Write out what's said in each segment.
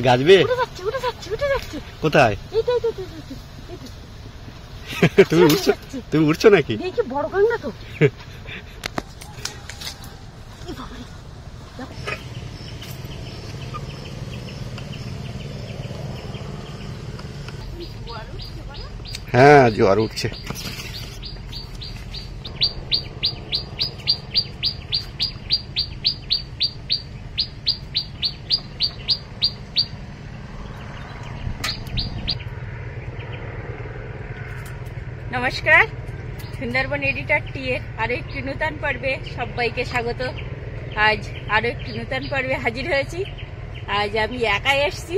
গাছবে কোথায়? তুমি উঠছো নাকি? বড় কাঁকড়া তো। হ্যাঁ, জোয়ার উঠছে। নমস্কার, সুন্দরবন এডিটর টি এর আরো একটি নতুন পর্বে সবাইকে স্বাগত। আজ আরো একটি নতুন পর্বে হাজির হয়েছি। আজ আমি একাই এসেছি,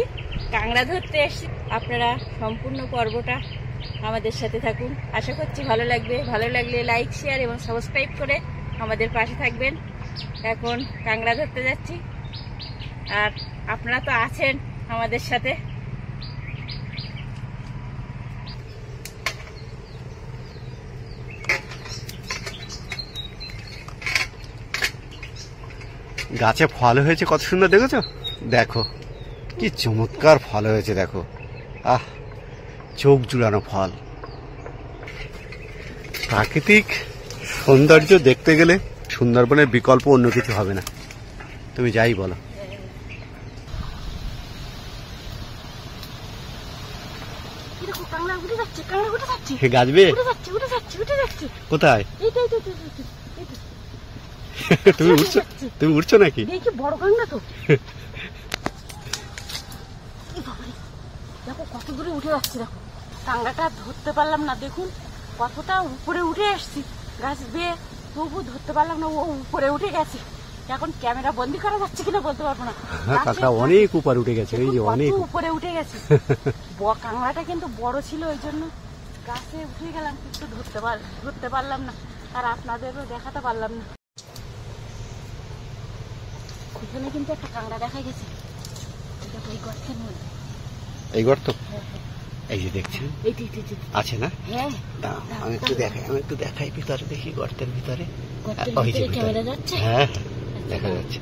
কাঁকড়া ধরতে এসেছি। আপনারা সম্পূর্ণ পর্বটা আমাদের সাথে থাকুন, আশা করছি ভালো লাগবে। ভালো লাগলে লাইক, শেয়ার এবং সাবস্ক্রাইব করে আমাদের পাশে থাকবেন। এখন কাঁকড়া ধরতে যাচ্ছি, আর আপনারা তো আছেন আমাদের সাথে। গাছে ফল হয়েছে কত সুন্দর, দেখেছো? দেখো কি চমৎকার ফল হয়েছে, দেখো। আহ, চোখ জুড়ানো ফল। প্রাকৃতিক সৌন্দর্য দেখতে গেলে সুন্দরবনের বিকল্প অন্য কিছু হবে না, তুমি যাই বলো। গাছবে কোথায়? তুমি উঠছো নাকি? বড় কাঁকড়া তো। দেখো কত দূরে উঠে যাচ্ছে, দেখো কাঁকড়াটা ধরতে পারলাম না। দেখুন কতটা উপরে উঠে আসছি, গাছ বেয়ে, তবু ধরতে পারলাম না। ও উপরে উঠে গেছে। এখন ক্যামেরা বন্দি করা যাচ্ছে কিনা বলতে পারবো না। কাঁকড়া অনেক উপরে উঠে গেছে, এই যে অনেক উপরে উঠে গেছে। কাঁকড়াটা কিন্তু বড় ছিল, ওই জন্য গাছে উঠে গেলাম, কিন্তু ধরতে পারলাম না, আর আপনাদেরও দেখাতে পারলাম না। এখানে কিন্তু একটা কাঁকড়া দেখা গেছে, এই গর্তের মধ্যে। এই গর্ত? এই যে দেখছেন, আছে না? হ্যাঁ, আমি একটু দেখাই ভিতরে, দেখি গর্তের ভিতরে। ক্যামেরা যাচ্ছে? হ্যাঁ, দেখা যাচ্ছে।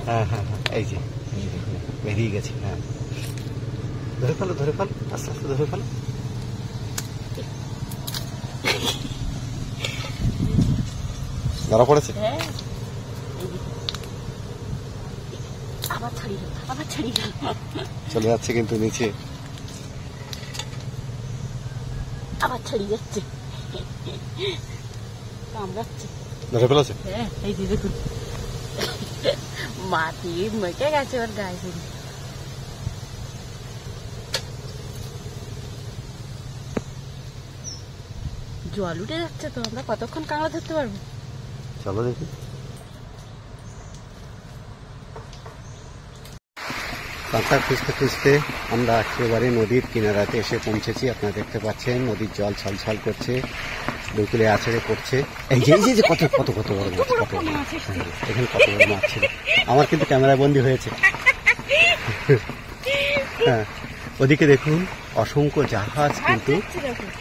হ্যাঁ হ্যাঁ হ্যাঁ, এই যে বেরিয়ে গেছে। হ্যাঁ, ধরে ফেলো, আস্তে আস্তে ধরে ফেলো। ধরা পড়েছে? চলে যাচ্ছে কিন্তু নিচে, আবার ছাড়িয়ে যাচ্ছে, কামড়াচ্ছে। ধরে ফেলেছে? হ্যাঁ, এই যে দেখুন মাটি মেটে গেছে ওর গায়ে পুরো। জল উঠে যাচ্ছে তো, আমরা কতক্ষণ কাঁকড়া ধরতে পারবো? চলো দেখি। কাঁকড়া খুঁজতে খুঁজতে আমরা একেবারে নদীর কিনারাতে এসে পৌঁছেছি। আপনারা দেখতে পাচ্ছেন নদীর জল ছলছল করছে, দুকুলে আছড়ে পড়ছে। এই যে কত কত কত বড় মাছ, কত এখানে কত বড় মাছ ছিল। আমার কিন্তু ক্যামেরা বন্দি হয়েছে। হ্যাঁ, ওদিকে দেখুন অসংখ্য জাহাজ কিন্তু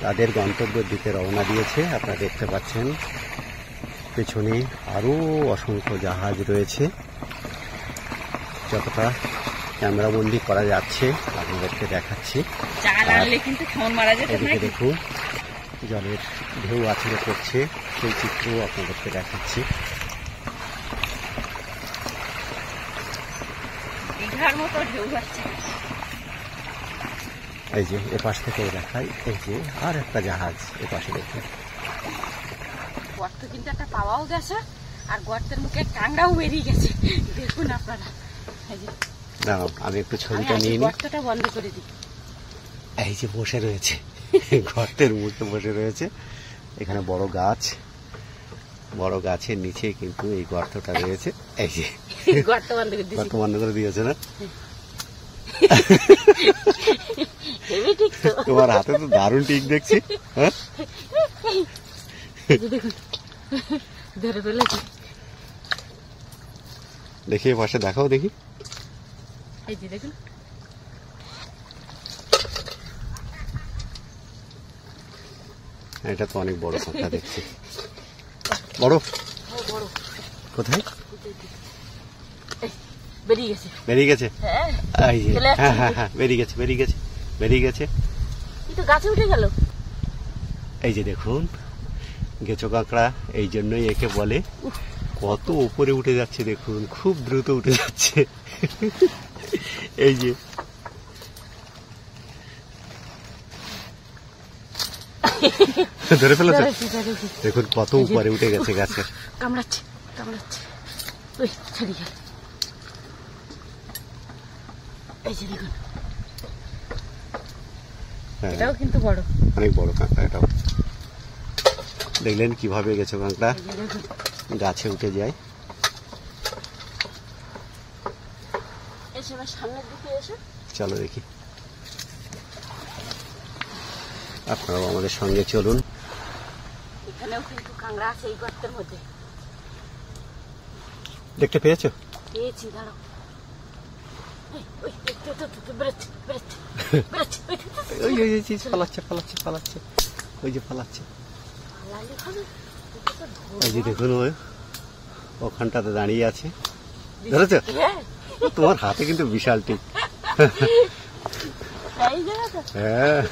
তাদের গন্তব্যের দিকে রওনা দিয়েছে। আপনারা দেখতে পাচ্ছেন পেছনে আরো অসংখ্য জাহাজ রয়েছে। যতটা ক্যামেরা বন্দি করা যাচ্ছে আপনাদেরকে দেখাচ্ছি। এদিকে দেখুন জলের ঢেউ আছড়ে পড়ছে, সেই চিত্র আপনাদেরকে দেখাচ্ছি। এই যে এপাশ থেকে দেখাই, এই যে আর একটা জাহাজ এপাশে দেখুন। গর্ত কিন্তু একটা পাওয়াও গেছে, আর গর্তের মুখে কাঁকড়াও বেরিয়ে গেছে, দেখুন আপনারা। দাঁড়াও, আমি একটু ছবিটা নিয়ে নিই। গর্তটা বন্ধ করে দিই। এই যে বসে রয়েছে, গর্তের মুখে বসে রয়েছে। এখানে বড় গাছ, বড় গাছের নিচে কিন্তু এই গর্তটা রয়েছে। এই যে গর্ত বন্ধ করে দিয়েছে না? দেখুন তোমার হাতে তো দারুণ টিক দেখছি। হ্যাঁ, ধরে ফেলেছি। দেখি পাশে দেখাও দেখি। এই যে দেখুন, এটা তো অনেক বড় কাঁকড়া দেখছি। বড় কোথায়? বেরিয়ে গেছে। বেরিয়ে গেছে, হ্যাঁ এই যে চলে যাচ্ছে। হ্যাঁ হ্যাঁ হ্যাঁ বেরিয়ে গেছে, বেরিয়ে গেছে, বেরিয়ে গেছে। এই তো গাছে উঠে গেল। এই যে দেখুন গেছো কাঁকড়া, এই জন্যই একে বলে। কত উপরে উঠে যাচ্ছে দেখুন, খুব দ্রুত উঠে যাচ্ছে। এই যে ধরে ফেলেছে, ধরেছি, ধরেছি। দেখুন কত উপরে উঠে গেছে গাছের। কামড়াচ্ছে, কামড়াচ্ছে। ওই ছাড়ি গেল। এই যে দেখুন, হ্যাঁ, এটাও কিন্তু বড়। অনেক বড় কাঁকড়া এটাও। দেখলেন কিভাবে গেছো কাঁকড়া এই যে দেখুন, গাছে উঠে যায়। এসে এবার সামনের দিকে এসো। চলো দেখি, আপনারাও আমাদের সঙ্গে চলুন। এখানেও কিন্তু কাঁকড়া আছে এই গর্তের মধ্যে। দেখতে পেয়েছো? পেয়েছি, দাঁড়াও। এই, ওই, ওই, তো, তো, তো, বেরোচ্ছে, বেরোচ্ছে, বেরোচ্ছে। ওই, তো, তো, তো, ওই ওই ওই, পালাচ্ছে পালাচ্ছে পালাচ্ছে, ওই যে পালাচ্ছে। পালালে হবে? ওকে তো ধরবো। এই যে দেখুন ওই ওখানটাতে দাঁড়িয়ে আছে, ধরেছো? হ্যাঁ, তোমার হাতে কিন্তু বিশাল টিপ। এই জায়গাটা। হ্যাঁ,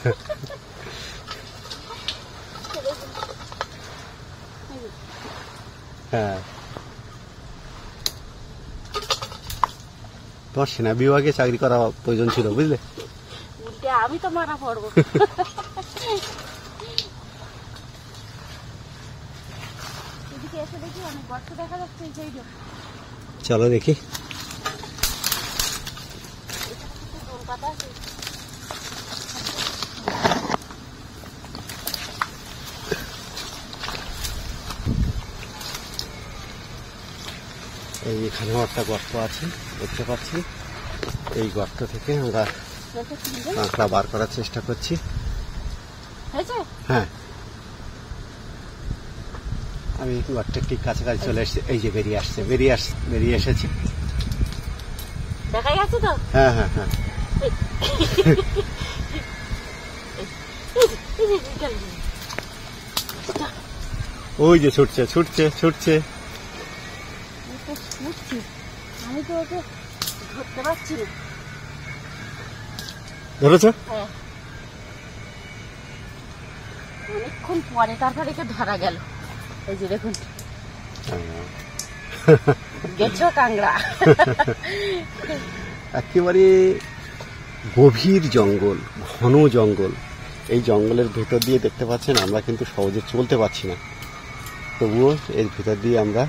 হ্যাঁ। তোমার সেনা বিভাগে চাকরি করা প্রয়োজন ছিল, বুঝলে? উল্টে আমি তো মারা পড়বো। এদিকে এসে দেখি অনেক গর্ত দেখা যাচ্ছে এই সাইডে। চলো দেখি। দোল পাতা আছে। এই এখানেও একটা গর্ত আছে, দেখতে পাচ্ছি। এই গর্ত থেকে আমরা দেখো, সুন্দর। কাঁকড়া বার করার চেষ্টা করছি। হয়েছে? হ্যাঁ, আমি গর্তের ঠিক কাছাকাছি চলে এসেছি। এই যে বেরিয়ে আসছে, বেরিয়ে এসেছে। দেখা যাচ্ছে তো? হ্যাঁ হ্যাঁ হ্যাঁ, এই যে, চল, চল। ওই যে ছুটছে ছুটছে ছুটছে। আমি তো ছুটছি, আমি তো ওকে ধরতে পারছি না। ধরেছ? হ্যাঁ, অনেকক্ষণ পরে তারপরে একে ধরা গেল। এই যে দেখুন, গেছো কাঁকড়া। একেবারে গভীর জঙ্গল, ঘন জঙ্গল। এই জঙ্গলের ভেতর দিয়ে দেখতে পাচ্ছেন আমরা কিন্তু সহজে চলতে পারছি না, তবুও এর ভেতর দিয়ে আমরা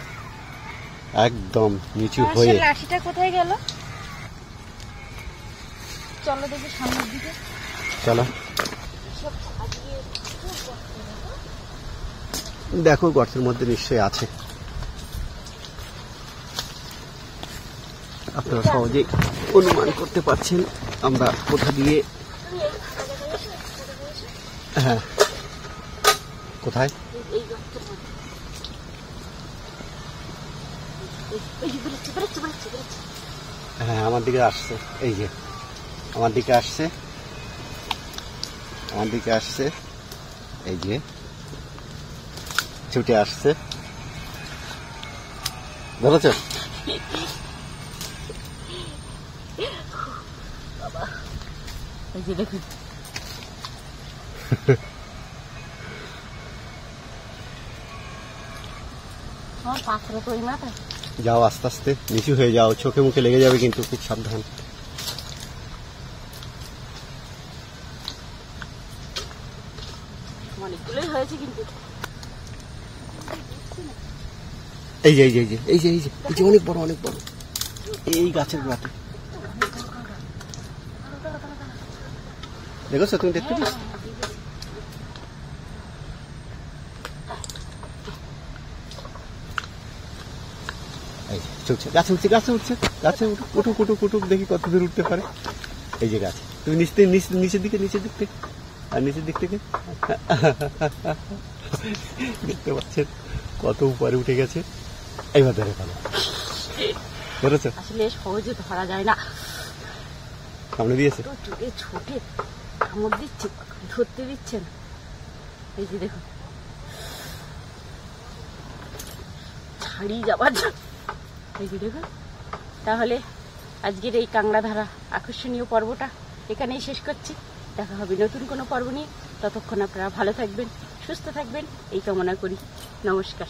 একদম নিচু হয়ে। লাঠিটা কোথায় গেল? চলো দেখি সামনের দিকে। চলো সব সাজিয়ে দেখো, গর্তের মধ্যে নিশ্চয়ই আছে। আপনারা সহজেই অনুমান করতে পারছেন আমরা কোথা দিয়ে। হ্যাঁ, কোথায়? এই গর্তের মধ্যে। এই যে বেরোচ্ছে, বেরোচ্ছে, বেরোচ্ছে, বেরোচ্ছে। হ্যাঁ, আমার দিকে আসছে। এই যে আমার দিকে আসছে, আমার দিকে আসছে। এই যে ছুটে আসছে, ধরেছ? এই যে দেখুন, আমার পাথরে তো ওই মাথায়। যাও আস্তে আস্তে, নিচু হয়ে যাও, চোখে মুখে লেগে যাবে কিন্তু, খুব সাবধান। অনেকগুলোই হয়েছে কিন্তু। এই যে এই যে এই যে এই যে এই যে এই যে অনেক বড়, অনেক বড়, এই গাছের গোড়াতে। দেখছো, তুমি দেখতে পাচ্ছ? এই যে, চলছে, গাছে উঠছে, গাছে উঠছে, গাছে উঠুক উঠুক উঠুক, দেখি কত দূর উঠতে পারে। এই যে গাছ, তুমি নিচের দিকে, নিচের দিক থেকে, আর নিচের দিক থেকে দেখতে পাচ্ছেন কত উপরে উঠে গেছে। এইবার ধরে ফেলো, ধরেছ? আসলে সহজে ধরা যায় না, সামনে দিয়েছে। তো চোখে ছোটে কামড় দিচ্ছে, ধরতে দিচ্ছে না। এই যে দেখুন, ছাড়িয়ে যাবার জন্য। এই যে দেখুন, তাহলে আজকের এই কাংড়াধারা আকর্ষণীয় পর্বটা এখানেই শেষ করছি। দেখা হবে নতুন কোনো পর্ব নিয়ে। ততক্ষণ আপনারা ভালো থাকবেন, সুস্থ থাকবেন এই কামনা করি। নমস্কার।